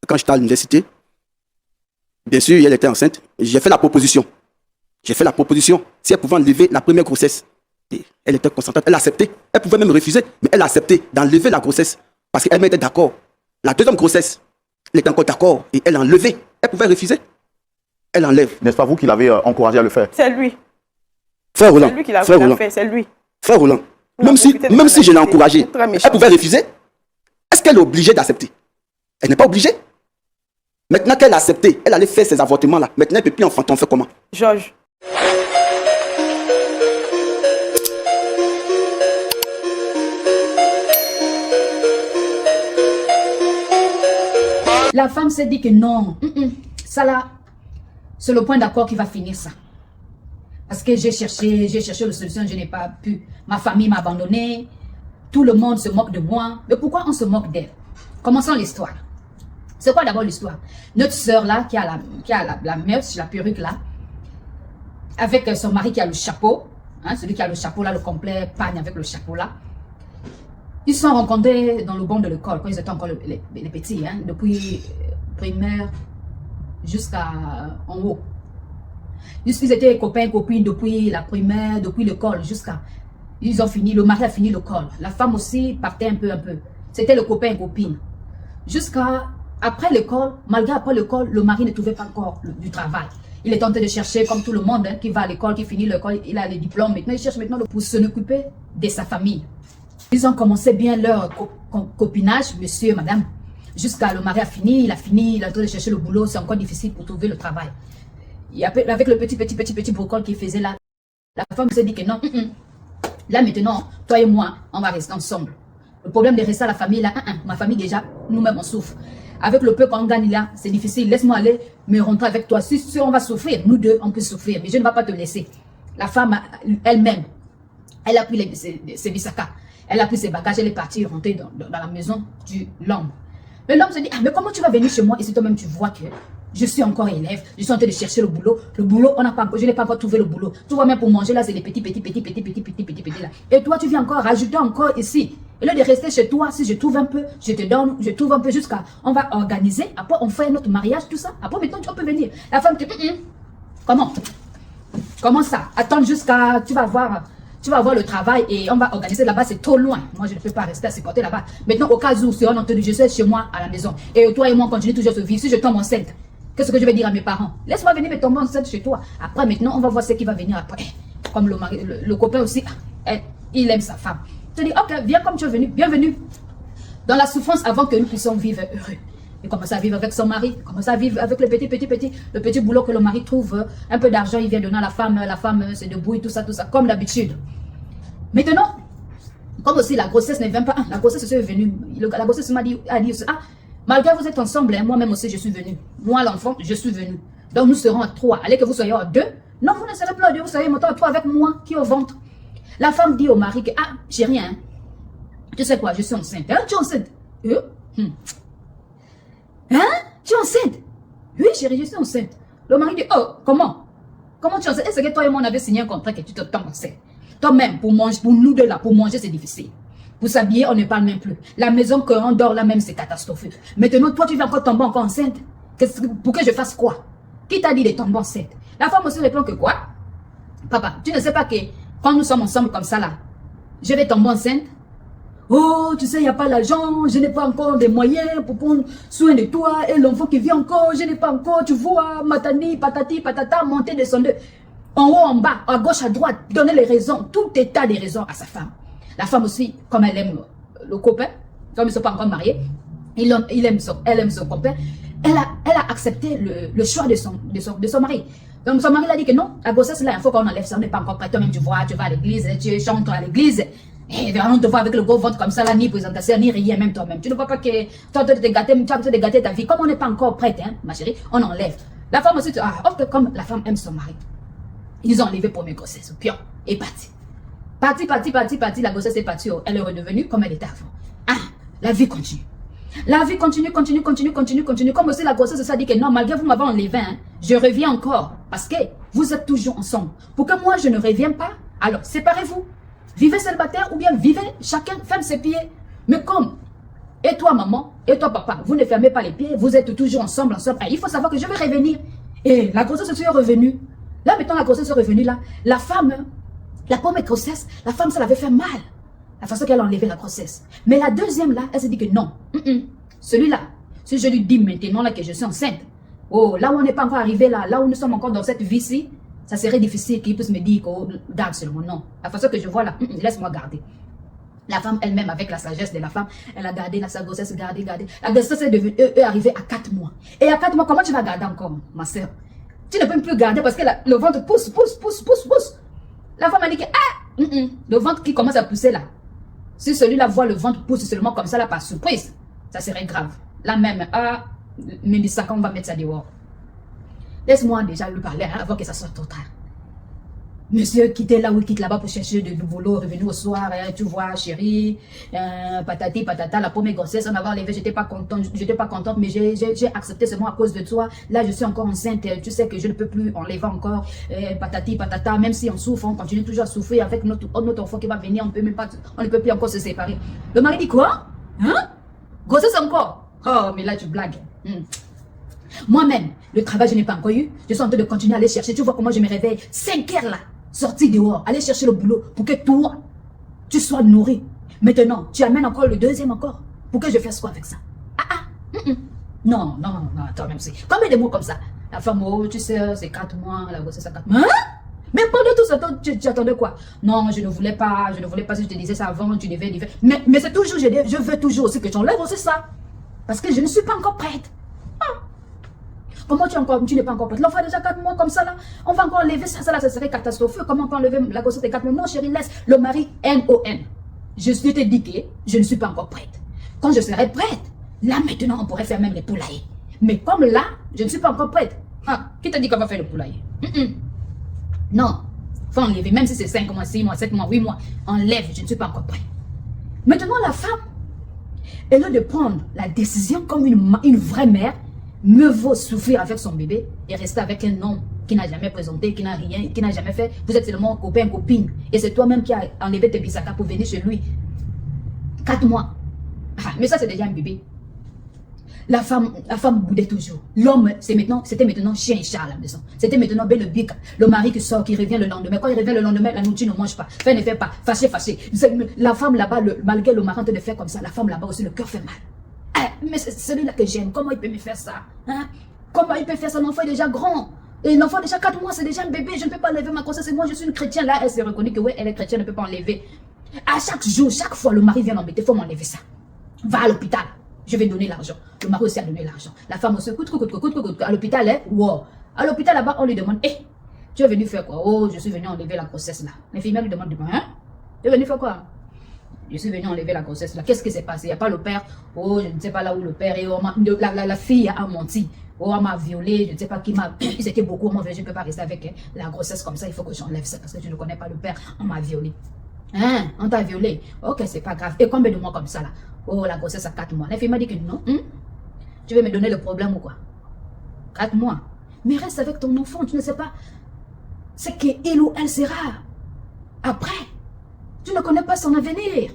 quand j'étais à l'université, bien sûr, elle était enceinte. J'ai fait la proposition. J'ai fait la proposition. Si elle pouvait enlever la première grossesse, et elle était consentante, elle acceptait. Elle pouvait même refuser, mais elle a accepté d'enlever la grossesse parce qu'elle était d'accord. La deuxième grossesse, elle était encore d'accord et elle a enlevé. Elle pouvait refuser. Elle enlève. N'est-ce pas vous qui l'avez encouragé à le faire? C'est lui. Frère Roland. C'est lui qui l'a fait, c'est lui. Frère Roland, même si je l'ai encouragée, elle pouvait refuser. Est-ce qu'elle est obligée d'accepter? Elle n'est pas obligée. Maintenant qu'elle a accepté, elle allait faire ses avortements là. Maintenant, elle ne peut plus enfanter. On fait comment? Georges. La femme s'est dit que non, ça là, c'est le point d'accord qui va finir ça. Parce que j'ai cherché la solution, je n'ai pas pu. Ma famille m'a abandonné, tout le monde se moque de moi. Mais pourquoi on se moque d'elle? Commençons l'histoire. C'est quoi d'abord l'histoire? Notre soeur là, qui a la mèche, la perruque là, avec son mari qui a le chapeau, hein, celui qui a le chapeau là, le complet pagne avec le chapeau là. Ils se sont rencontrés dans le banc de l'école, quand ils étaient encore les petits, hein, depuis primaire jusqu'à en haut. Ils étaient copains et copines depuis la primaire, depuis l'école, jusqu'à... Ils ont fini, le mari a fini l'école. La femme aussi partait un peu. C'était le copain et copine. Jusqu'à après l'école, malgré après l'école, le mari ne trouvait pas encore du travail. Il est tenté de chercher comme tout le monde, hein, qui va à l'école, qui finit l'école, il a les diplômes. Maintenant, il cherche maintenant pour s'en occuper de sa famille. Ils ont commencé bien leur copinage, monsieur et madame. Jusqu'à le mari a fini, il est en train de chercher le boulot, c'est encore difficile pour trouver le travail. Et avec le petit brocole qu'il faisait là, la femme s'est dit que non, là maintenant, toi et moi, on va rester ensemble. Le problème de rester à la famille là, ma famille déjà, nous-mêmes on souffre. Avec le peu qu'on gagne là, c'est difficile, laisse-moi aller me rentrer avec toi. Si on va souffrir, nous deux, on peut souffrir, mais je ne vais pas te laisser. La femme elle-même, elle a pris ses bisakas. Elle a pris ses bagages, elle est partie rentrer dans la maison de l'homme. Mais l'homme se dit, mais comment tu vas venir chez moi et si toi-même tu vois que je suis encore élève, je suis en train de chercher le boulot. Le boulot, je n'ai pas encore trouvé le boulot. Tu vois même pour manger là, c'est les petits là. Et toi, tu viens encore rajouter encore ici. Et là de rester chez toi, si je trouve un peu, je te donne, je trouve un peu jusqu'à, on va organiser, après on fait notre mariage, tout ça. Après maintenant tu peux venir. La femme te dit, comment ça? Attends jusqu'à, tu vas voir le travail et on va organiser là-bas, c'est trop loin. Moi, je ne peux pas rester à ce côté là-bas. Maintenant, au cas où, si on entend, je suis chez moi à la maison. Et toi et moi, on continue toujours à vivre. Si je tombe enceinte, qu'est-ce que je vais dire à mes parents? Laisse-moi venir me tomber enceinte chez toi. Après, maintenant, on va voir ce qui va venir après. Comme le copain aussi, il aime sa femme. Tu dis, ok, viens comme tu es venu, bienvenue. Dans la souffrance avant que nous puissions vivre heureux. Il commence à vivre avec son mari, il commence à vivre avec le petit boulot que le mari trouve, un peu d'argent, il vient donner à la femme se débrouille, tout ça, comme d'habitude. Maintenant, comme aussi la grossesse ne vient pas, la grossesse est venue, la grossesse m'a dit, malgré vous êtes ensemble, hein, moi-même aussi je suis venue. Moi l'enfant, je suis venue. Donc nous serons à 3, allez que vous soyez à 2. Non, vous ne serez plus à 2, vous serez maintenant à 3 avec moi qui est au ventre. La femme dit au mari que, j'ai rien, hein. Tu sais quoi, je suis enceinte. Hein, tu es enceinte? Hein? Tu es enceinte? Oui, chérie, je suis enceinte. Le mari dit, oh, comment? Comment tu es enceinte? Est-ce que toi et moi on avait signé un contrat que tu te tombes enceinte? Toi-même, pour nous deux là, pour manger, c'est difficile. Pour s'habiller, on ne parle même plus. La maison qu'on dort là même, c'est catastrophique. Maintenant, toi, tu vas encore tomber encore enceinte. Pour que je fasse quoi? Qui t'a dit de tomber enceinte? La femme aussi répond que quoi? Papa, tu ne sais pas que quand nous sommes ensemble comme ça là, je vais tomber enceinte? Oh, tu sais, il n'y a pas l'argent, je n'ai pas encore des moyens pour prendre soin de toi. Et l'enfant qui vit encore, je n'ai pas encore, tu vois, matani, patati, patata, monter, descendre. En haut, en bas, à gauche, à droite, donner les raisons, tout état des raisons à sa femme. La femme aussi, comme elle aime le copain, comme ils ne sont pas encore mariés, elle aime son copain, elle a accepté le choix de son mari. Donc son mari a dit que non, la grossesse là, il faut qu'on enlève ça, on n'est pas encore prêt. Toi-même, tu vois, tu vas à l'église, tu chantes à l'église. Et on te voit avec le gros ventre comme ça, là, ni présentation, ni rien, même toi-même. Tu ne vois pas que tu as envie de gâter ta vie. Comme on n'est pas encore prête, hein, ma chérie, on enlève. La femme aussi, comme la femme aime son mari, ils ont enlevé pour mes grossesses, pion, et parti. Parti, la grossesse est partie, elle est redevenue comme elle était avant. La vie continue. La vie continue. Comme aussi la grossesse, ça dit que non, malgré vous m'avez enlevé, hein, je reviens encore. Parce que vous êtes toujours ensemble. Pour que moi, je ne revienne pas, alors séparez-vous. Vivez célibataire ou bien vivez chacun ferme ses pieds. Mais comme, et toi maman, et toi, papa, vous ne fermez pas les pieds, vous êtes toujours ensemble. Il faut savoir que je vais revenir. Et la grossesse est revenue. Là, maintenant, la grossesse est revenue, là. La femme, la première grossesse, la femme, ça l'avait fait mal. La façon qu'elle a enlevé la grossesse. Mais la deuxième, là, elle s'est dit que non. Celui-là, si je lui dis maintenant là, que je suis enceinte, oh, là où on n'est pas encore arrivé, là où nous sommes encore dans cette vie-ci, ça serait difficile qu'il puisse me dire qu'on garde seulement. Non. La façon que je vois là, laisse-moi garder. La femme elle-même, avec la sagesse de la femme, elle a gardé sa grossesse, gardé. La grossesse est arrivée à 4 mois. Et à 4 mois, comment tu vas garder encore, ma soeur? Tu ne peux plus garder parce que le ventre pousse. La femme a dit que, le ventre qui commence à pousser là, si celui-là voit le ventre pousser seulement comme ça là, par surprise, ça serait grave. Là même, mais ça, quand on va mettre ça dehors. Laisse-moi déjà lui parler avant que ça soit trop tard. Monsieur quittait là ou quitte là-bas pour chercher du boulot, revenu au soir, tu vois, chérie, patati, patata, la première grossesse, on avait enlevé, j'étais pas contente, mais j'ai accepté seulement à cause de toi. Là, je suis encore enceinte, tu sais que je ne peux plus enlever encore, patati, patata, même si on souffre, on continue toujours à souffrir avec notre enfant qui va venir, on ne peut plus encore se séparer. Le mari dit quoi? Hein? Grossesse encore? Oh, mais là, tu blagues. Moi-même, le travail, je n'ai pas encore eu. Je suis en train de continuer à aller chercher. Tu vois comment je me réveille. 5 heures là, sorti dehors, aller chercher le boulot pour que toi, tu sois nourri. Maintenant, tu amènes encore le deuxième encore. Pour que je fasse quoi avec ça? Non, attends, même si. Combien de mots comme ça? La femme, oh, tu sais, c'est 4 mois, la grossesse, c'est 4 mois. Hein? Mais pendant tout ce temps, tu attendais quoi? Non, je ne voulais pas, si je te disais ça avant, tu devais. Mais c'est toujours, je veux toujours aussi que tu enlèves aussi ça. Parce que je ne suis pas encore prête. Comment tu n'es pas encore prête? L'enfant a déjà 4 mois comme ça là. On va encore enlever ça là, ça serait catastrophique. Comment on peut enlever la grossesse de 4 mois? Non chérie, laisse le mari N-O-N. Je te dis que je ne suis pas encore prête. Quand je serai prête, là maintenant on pourrait faire même les poulaillers. Mais comme là, je ne suis pas encore prête. Qui t'a dit qu'on va faire le poulailler? Non, faut enlever, même si c'est 5 mois, 6 mois, 7 mois, 8 mois. Enlève, je ne suis pas encore prête. Maintenant la femme, elle a de prendre la décision comme une vraie mère. Me vaut souffrir avec son bébé et rester avec un homme qui n'a jamais présenté, qui n'a rien, qui n'a jamais fait. Vous êtes seulement copain, copine. Et c'est toi-même qui as enlevé tes bisakas pour venir chez lui. 4 mois. Mais ça, c'est déjà un bébé. La femme boudait toujours. L'homme, c'était maintenant chien et chat à la maison. C'était maintenant bel le bic. Le mari qui sort, qui revient le lendemain. Quand il revient le lendemain, la nourriture ne mange pas. Fait ne fait pas. Fâché. La femme là-bas, malgré le mari de faire comme ça, la femme là-bas aussi, le cœur fait mal. Mais c'est celui-là que j'aime. Comment il peut me faire ça? Comment il peut faire ça? L'enfant est déjà grand. Et l'enfant a déjà 4 mois, c'est déjà un bébé. Je ne peux pas enlever ma grossesse. Et moi, je suis une chrétienne. Là, elle s'est reconnue que oui, elle est chrétienne, elle ne peut pas enlever. À chaque jour, chaque fois, le mari vient l'embêter. Il faut m'enlever ça. Va à l'hôpital. Je vais donner l'argent. Le mari aussi a donné l'argent. La femme aussi, coûte. À l'hôpital, wow. À l'hôpital, là-bas, on lui demande, tu es venu faire quoi? Oh, je suis venu enlever la grossesse, là. L'infirmière lui demande, tu es venu faire quoi? Je suis venu enlever la grossesse là. Qu'est-ce qui s'est passé? Il n'y a pas le père. Oh, je ne sais pas là où le père est. Oh, la fille a menti. Oh, elle m'a violé. Je ne sais pas qui m'a. Ils étaient beaucoup. On m'a dit, je ne peux pas rester avec la grossesse comme ça. Il faut que j'enlève ça parce que je ne connais pas le père. On m'a violé. On t'a violé. Ok, c'est pas grave. Et combien de mois comme ça là? Oh, la grossesse à 4 mois. L'infirmière dit que non. Tu veux me donner le problème ou quoi? 4 mois. Mais reste avec ton enfant. Tu ne sais pas. C'est qu'il ou elle sera. Après. Tu ne connais pas son avenir.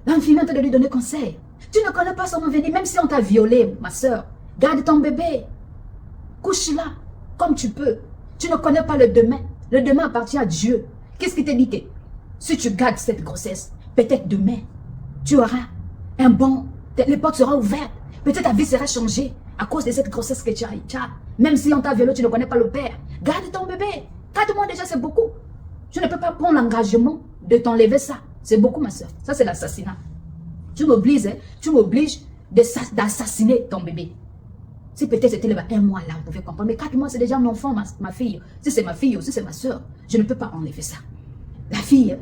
L'infirmière te de lui donner conseil. Tu ne connais pas son avenir, même si on t'a violé, ma soeur. Garde ton bébé. Couche là, comme tu peux. Tu ne connais pas le demain. Le demain appartient à Dieu. Qu'est-ce qui te dit que si tu gardes cette grossesse, peut-être demain, tu auras un bon... Les portes seront ouvertes. Peut-être ta vie sera changée à cause de cette grossesse que tu as. Même si on t'a violé, tu ne connais pas le père. Garde ton bébé. 4 mois déjà, c'est beaucoup. Tu ne peux pas prendre l'engagement de t'enlever ça. C'est beaucoup, ma soeur. Ça, c'est l'assassinat. Tu m'obliges d'assassiner ton bébé. Si peut-être c'était 1 mois là, on pouvait comprendre. Mais 4 mois, c'est déjà un enfant, ma fille. Si c'est ma fille ou si c'est ma soeur, je ne peux pas enlever ça. La fille,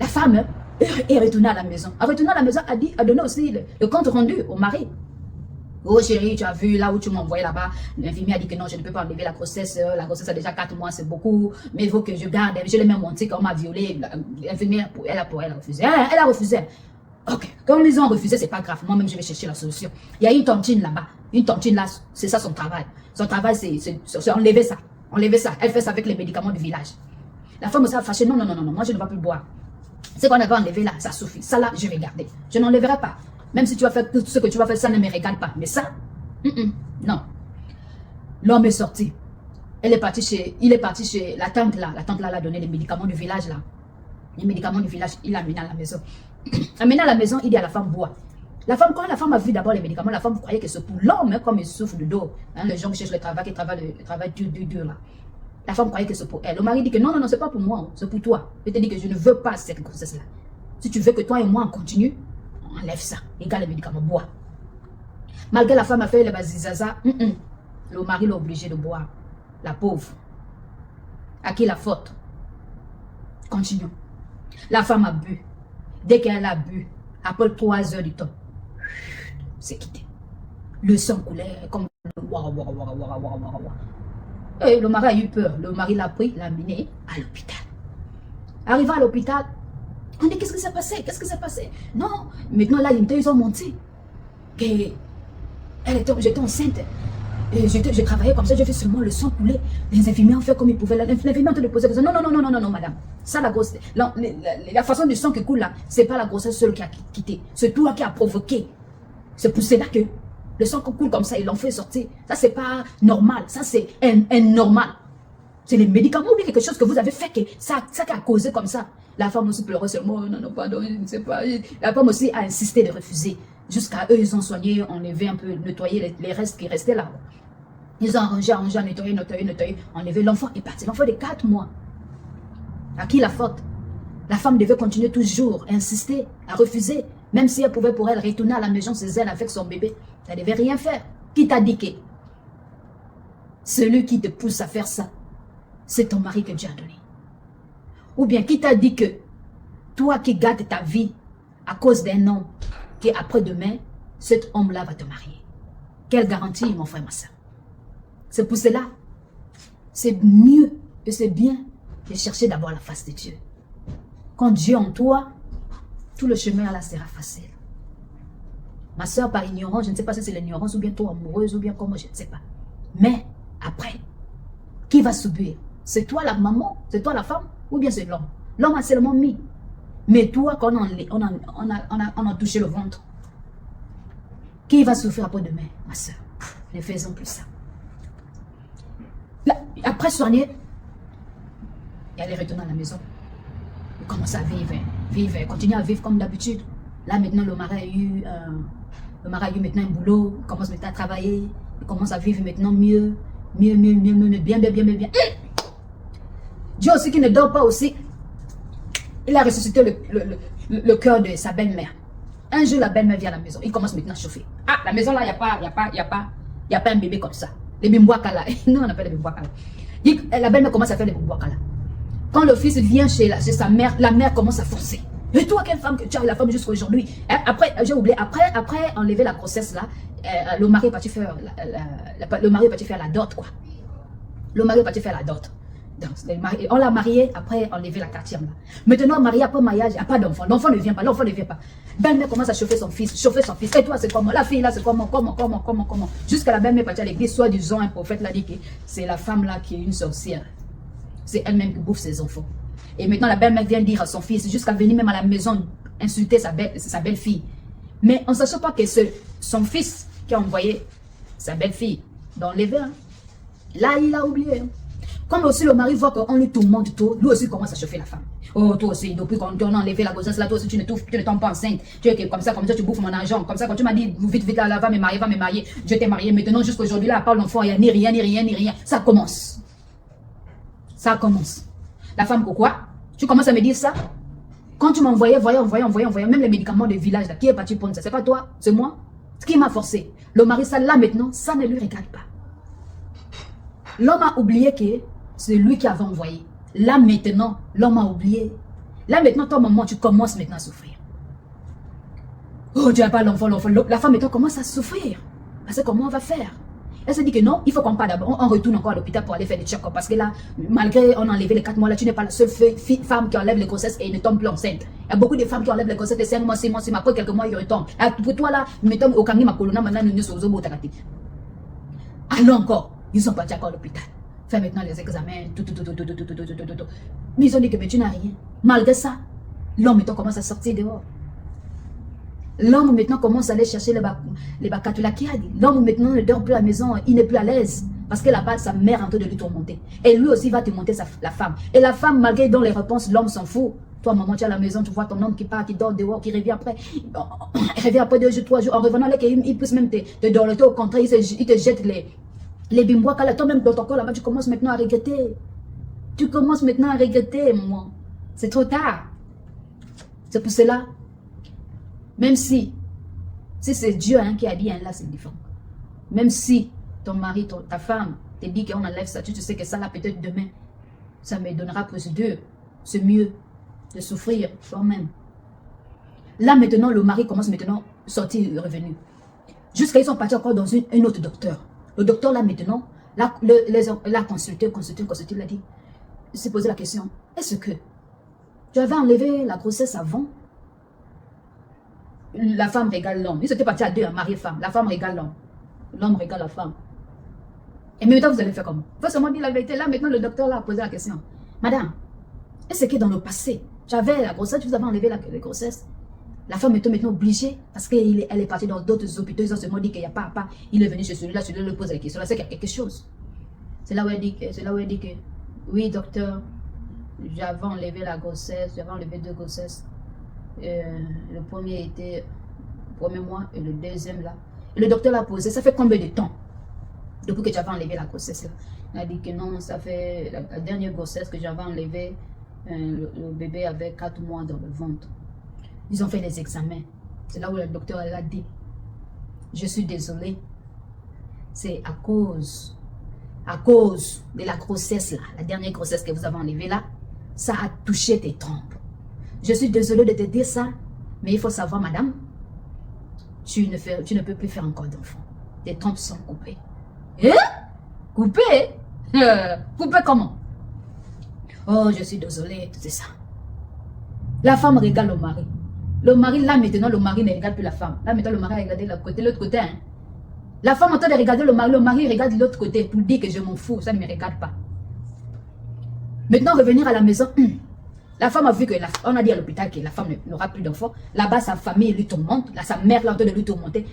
la femme est retournée à la maison. En retournant à la maison, a donné aussi le compte rendu au mari. Oh chérie, tu as vu là où tu m'as envoyé là-bas. L'infirmière a dit que non, je ne peux pas enlever la grossesse. La grossesse a déjà 4 mois, c'est beaucoup. Mais il faut que je garde. Je l'ai même montré qu'on m'a violé. L'infirmière, elle a refusé. Elle a refusé. Ok, comme ils ont refusé, c'est pas grave. Moi-même, je vais chercher la solution. Il y a une tontine là-bas. Une tontine là, c'est ça son travail. Son travail, c'est enlever ça. Enlever ça. Elle fait ça avec les médicaments du village. La femme s'est fâchée. Non, moi je ne vais plus boire. Ce qu'on avait enlevé là, ça suffit. Ça là, je vais garder. Je n'enlèverai pas. Même si tu vas faire tout ce que tu vas faire, ça ne me regarde pas. Mais ça, non. L'homme est sorti. Il est parti chez la tante là. La tante là l'a donné les médicaments du village là. Les médicaments du village, il l'a amené à la maison. Amené à la maison, il dit à la femme, bois. La femme, quand la femme a vu d'abord les médicaments, la femme croyait que c'est pour l'homme, hein, comme il souffre de dos. Hein, les gens qui cherchent le travail, qui travaillent le travail dur là. La femme croyait que c'est pour elle. Le mari dit que non, c'est pas pour moi, c'est pour toi. Il te dit que je ne veux pas cette grossesse là. Si tu veux que toi et moi on continue, enlève ça. Égale les médicaments, bois. Malgré la femme a fait les bazizaza, le mari l'a obligé de boire. La pauvre. À qui la faute? Continuons. La femme a bu. Dès qu'elle a bu, après 3 heures du temps, c'est quitté. Le sang coulait comme... Et le mari a eu peur. Le mari l'a pris, l'a amené à l'hôpital. Arrivé à l'hôpital, on dit qu'est-ce qui s'est passé? Qu'est-ce qui s'est passé? Non, maintenant là, ils ont menti. J'étais enceinte. Et j'ai travaillé comme ça, j'ai fait seulement le sang couler. Les infirmiers ont fait comme ils pouvaient. L'infirmière ont posé des questions. Non, madame. Ça, la grossesse. La façon du sang qui coule là, c'est pas la grossesse seule qui a quitté. C'est toi qui a provoqué. C'est pour cela que le sang qui coule comme ça, ils l'ont fait sortir. Ça, c'est pas normal. Ça, c'est normal. C'est les médicaments ou quelque chose que vous avez fait que ça qui a causé comme ça. La femme aussi pleurait seulement. Non, pardon, je ne sais pas. La femme aussi a insisté de refuser. Jusqu'à eux, ils ont soigné, enlevé un peu, nettoyé les restes qui restaient là. Ils ont arrangé, nettoyé, enlevé. L'enfant est parti. L'enfant de 4 mois. À qui la faute? La femme devait continuer toujours à insister, à refuser. Même si elle pouvait pour elle retourner à la maison chez elle avec son bébé. Elle ne devait rien faire. Qui t'a dit que celui qui te pousse à faire ça, c'est ton mari que Dieu a donné? Ou bien qui t'a dit que toi qui gardes ta vie à cause d'un homme, qui après-demain, cet homme-là va te marier? Quelle garantie, mon frère, ma soeur? C'est pour cela, c'est mieux et c'est bien de chercher d'abord la face de Dieu. Quand Dieu en toi, tout le chemin là sera facile. Ma soeur, par ignorance, je ne sais pas si c'est l'ignorance ou bien toi amoureuse ou bien comment, je ne sais pas. Mais après, qui va subir? C'est toi la maman, c'est toi la femme ou bien c'est l'homme? L'homme a seulement mis. Mais toi, quand on a touché le ventre, qui va souffrir après-demain, ma soeur? Ne faisons plus ça. Là, après soigner, elle est retournée à la maison. Il commence à vivre, continue à vivre comme d'habitude. Là, maintenant, le mari a eu maintenant un boulot, il commence maintenant à travailler, il commence à vivre maintenant mieux, bien. Dieu aussi qui ne dort pas aussi, il a ressuscité le cœur de sa belle-mère. Un jour, la belle-mère vient à la maison, il commence maintenant à chauffer. Ah, la maison là, il n'y a pas un bébé comme ça. Les bimboaka là. Non, on appelle les bimboaka là. La belle-mère commence à faire les bimboaka là. Quand le fils vient chez sa mère, la mère commence à forcer. Et toi, quelle femme que tu as eu la femme jusqu'à aujourd'hui? Après, j'ai oublié, après enlever la grossesse là, le mari est parti faire la dot quoi. Le mari est parti faire la dot. On l'a marié après enlever la quatrième là. Maintenant, marié après mariage, il n'y a pas d'enfant. L'enfant ne vient pas, Belle-mère commence à chauffer son fils. Et toi, c'est comment? La fille là, c'est comment? Jusqu'à la belle-mère partie à l'église, soi-disant, un prophète l'a dit que c'est la femme là qui est une sorcière. C'est elle-même qui bouffe ses enfants. Et maintenant, la belle-mère vient dire à son fils, jusqu'à venir même à la maison, insulter sa belle-fille. Mais on ne sait pas que c'est son fils qui a envoyé sa belle-fille dans les verres. Là, il a oublié. Comme aussi le mari voit qu'on lui tourmente tout, lui aussi commence à chauffer la femme. Oh, toi aussi, depuis qu'on a enlevé la grossesse là, toi aussi tu ne tombes pas enceinte. Tu es comme ça, tu bouffes mon argent. Comme ça, quand tu m'as dit, vite, là, va me marier. Je t'ai marié. Maintenant, jusqu'à aujourd'hui, là, à part l'enfant, il n'y a ni rien. Ça commence. La femme, pourquoi? Tu commences à me dire ça? Quand tu m'envoyais, voyons, même les médicaments de village là, qui est parti prendre ça? C'est pas toi, c'est moi. Ce qui m'a forcé. Le mari, ça là maintenant, ça ne lui regarde pas. L'homme a oublié que c'est lui qui avait envoyé. Là maintenant, l'homme a oublié. Là maintenant, toi maman, tu commences maintenant à souffrir. Oh, tu n'as pas l'enfant. La femme maintenant commence à souffrir. Parce que comment on va faire? Elle se dit que non, il faut qu'on parte d'abord. On retourne encore à l'hôpital pour aller faire des check-up. Parce que là, malgré on a enlevé les 4 mois, là, tu n'es pas la seule femme qui enlève les grossesses et ne tombe plus enceinte. Il y a beaucoup de femmes qui enlèvent les grossesses de 5 mois, 6 mois, après quelques mois, ils retombent. Pour toi là, mettons au Kangi Makolona, maintenant nous sommes au Botakati. Alors encore, ils sont partis encore à l'hôpital. Faire maintenant les examens, tout. Mais ils ont dit que mais tu n'as rien. Malgré ça, l'homme commence à sortir dehors. L'homme maintenant commence à aller chercher les bakatulakiadi. L'homme maintenant ne dort plus à la maison, il n'est plus à l'aise. Parce que là-bas, sa mère est en train de lui tourmenter. Et lui aussi va te monter la femme. Et la femme, malgré dans les réponses, l'homme s'en fout. Toi, maman, tu es à la maison, tu vois ton homme qui part, qui dort dehors, qui revient après. Il revient après 2 jours, 3 jours. En revenant là, il pousse même te dorloter. Au contraire, il te jette les bimbois. Toi-même, dans ton corps là-bas, tu commences maintenant à regretter. Tu commences maintenant à regretter, maman. C'est trop tard. C'est pour cela, même si c'est Dieu hein, qui a dit, hein, là c'est différent. Même si ton mari, ta femme te dit qu'on enlève ça, tu sais que ça là peut-être demain, ça me donnera procédure. C'est mieux de souffrir toi-même. Là maintenant, le mari commence maintenant à sortir revenu. Jusqu'à ils sont partis encore dans un autre docteur. Le docteur là maintenant, l'a consulté, il a dit, il s'est posé la question, est-ce que tu avais enlevé la grossesse avant? La femme régale l'homme. Ils étaient partis à 2, mari et femme. La femme régale l'homme. L'homme régale la femme. Et maintenant, vous allez faire comment? Il faut seulement dire la vérité. Là, maintenant, le docteur là a posé la question. Madame, est-ce que dans le passé, tu avais la grossesse, vous avez enlevé la grossesse? La femme est maintenant obligée, parce qu'elle est partie dans d'autres hôpitaux, ils ont seulement dit qu'il n'y a pas. Il est venu chez celui-là lui pose la question. Là, c'est qu'il y a quelque chose. C'est là où elle dit que, oui, docteur, j'avais enlevé la grossesse, j'avais enlevé 2 grossesses. Le premier était le 1er mois et le deuxième là. Et le docteur l'a posé, ça fait combien de temps depuis que tu avais enlevé la grossesse là? Il a dit que non, ça fait la dernière grossesse que j'avais enlevée, le bébé avait 4 mois dans le ventre. Ils ont fait des examens. C'est là où le docteur a dit, je suis désolé, c'est à cause de la grossesse là, la dernière grossesse que vous avez enlevée là, ça a touché tes trompes. Je suis désolée de te dire ça, mais il faut savoir, madame, tu ne peux plus faire encore d'enfants. Tes trompes sont coupées. Hein? Coupées? Coupées comment? Oh, je suis désolée, tout ça. La femme regarde le mari. Le mari, là maintenant, le mari ne regarde plus la femme. Là maintenant, le mari a regardé l'autre côté. Hein? La femme entend de regarder le mari regarde l'autre côté pour dire que je m'en fous, ça ne me regarde pas. Maintenant, revenir à la maison. La femme a vu que, on a dit à l'hôpital que la femme n'aura plus d'enfants. Là-bas, sa famille lui tourmente. Là, sa mère l'a en train de lui tourmenter.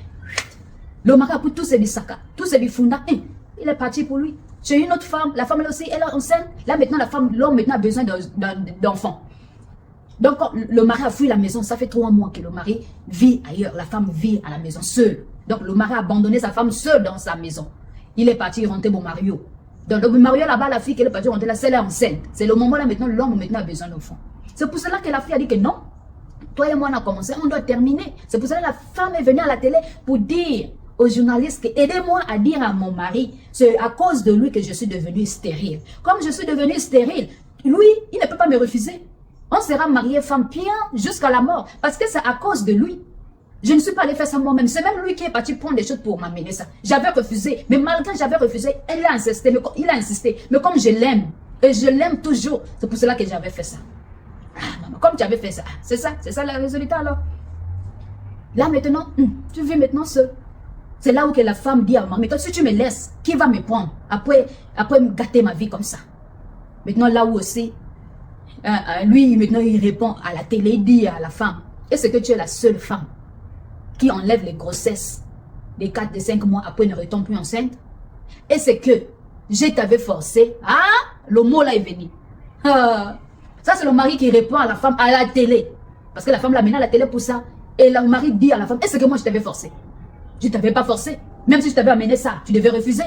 Le mari a pris tous ses bisaka, tous ses bifunda. Il est parti pour lui. J'ai une autre femme. La femme, elle aussi, elle est enceinte. Là, maintenant, l'homme maintenant a besoin d'enfants. Donc, le mari a fui la maison. Ça fait 3 mois que le mari vit ailleurs. La femme vit à la maison seule. Donc, le mari a abandonné sa femme seule dans sa maison. Il est parti rentrer au Mario. Donc, le Mario là-bas, la fille qui est partie rentrer là, c'est enceinte. C'est le moment là maintenant, l'homme maintenant a besoin d'enfants. C'est pour cela que la fille a dit que non. Toi et moi, on a commencé, on doit terminer. C'est pour cela que la femme est venue à la télé pour dire aux journalistes que aidez-moi à dire à mon mari, c'est à cause de lui que je suis devenue stérile. Comme je suis devenue stérile, lui, il ne peut pas me refuser. On sera marié femme bien jusqu'à la mort. Parce que c'est à cause de lui. Je ne suis pas allée faire ça moi-même. C'est même lui qui est parti prendre des choses pour m'amener ça. J'avais refusé. Mais malgré que j'avais refusé, il a insisté. Mais comme je l'aime, et je l'aime toujours, c'est pour cela que j'avais fait ça. Ah, maman, comme tu avais fait ça, c'est ça le résultat alors. Là maintenant, tu vis maintenant seul. C'est là où que la femme dit à maman, mais toi si tu me laisses, qui va me prendre après me gâter ma vie comme ça? Maintenant là où aussi, lui maintenant il répond à la télé, il dit à la femme, est-ce que tu es la seule femme qui enlève les grossesses des 4, des 5 mois après ne retombe plus enceinte? Et c'est que je t'avais forcé. Ah, le mot là est venu. Ça c'est le mari qui répond à la femme à la télé. Parce que la femme l'a mené à la télé pour ça. Et le mari dit à la femme, est-ce que moi je t'avais forcé? Je ne t'avais pas forcé. Même si je t'avais amené ça, tu devais refuser.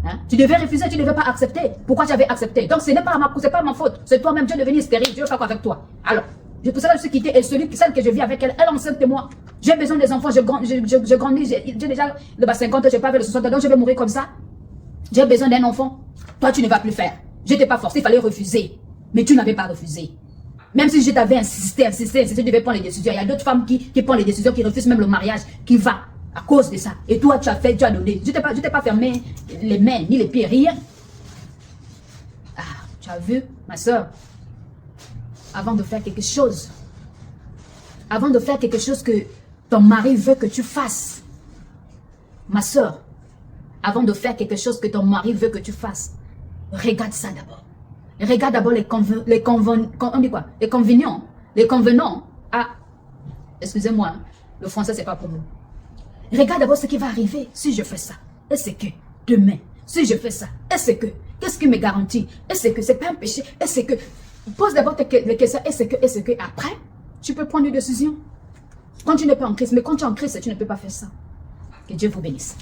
Hein? Tu devais refuser, tu ne devais pas accepter. Pourquoi tu avais accepté? Donc ce n'est pas ma faute. C'est toi-même, tu es devenu stérile. Je veux pas quoi avec toi. Alors, c'est pour ça que je suis quittée. Et celle que je vis avec elle, elle enceinte de moi. J'ai besoin des enfants, je grandis, j'ai déjà le 50 ans, je n'ai pas fait le 60 ans, donc je vais mourir comme ça. J'ai besoin d'un enfant. Toi, tu ne vas plus faire. Je t'ai pas forcé, il fallait refuser. Mais tu n'avais pas refusé. Même si je t'avais insisté, tu devais prendre les décisions. Il y a d'autres femmes qui prennent les décisions, qui refusent même le mariage, qui va à cause de ça. Et toi, tu as fait, tu as donné. Je t'ai pas fermé les mains, ni les pieds, rien. Ah, tu as vu, ma soeur, avant de faire quelque chose, que ton mari veut que tu fasses, ma soeur, avant de faire quelque chose que ton mari veut que tu fasses, regarde ça d'abord. Regarde d'abord les convenants. Ah, excusez-moi, Le français, c'est pas pour nous. Regarde d'abord ce qui va arriver si je fais ça. Est-ce que demain, si je fais ça, est-ce que, qu'est-ce qui me garantit? Est-ce que c'est pas un péché? Est-ce que, pose d'abord les questions, est-ce que, après, tu peux prendre une décision. Quand tu n'es pas en Christ, mais quand tu es en Christ, tu ne peux pas faire ça. Que Dieu vous bénisse.